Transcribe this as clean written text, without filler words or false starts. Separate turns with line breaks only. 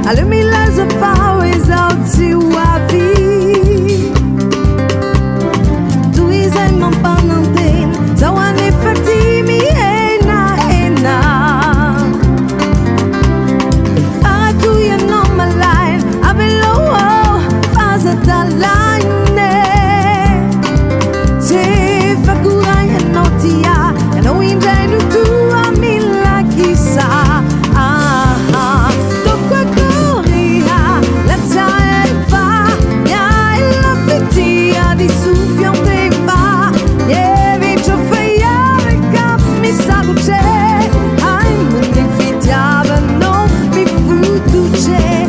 alle mille zafau esauti wapi tu izai mampanantin zawane fatimi ena tu ya no malain avelo faza talaine se fakurai notia no ingenu tu amila chissà Ataoko Akory la taeva ya la fettia di suffiante va yevi cho faiare cap mi saluce ai mi fittiava no mi fu tu c'è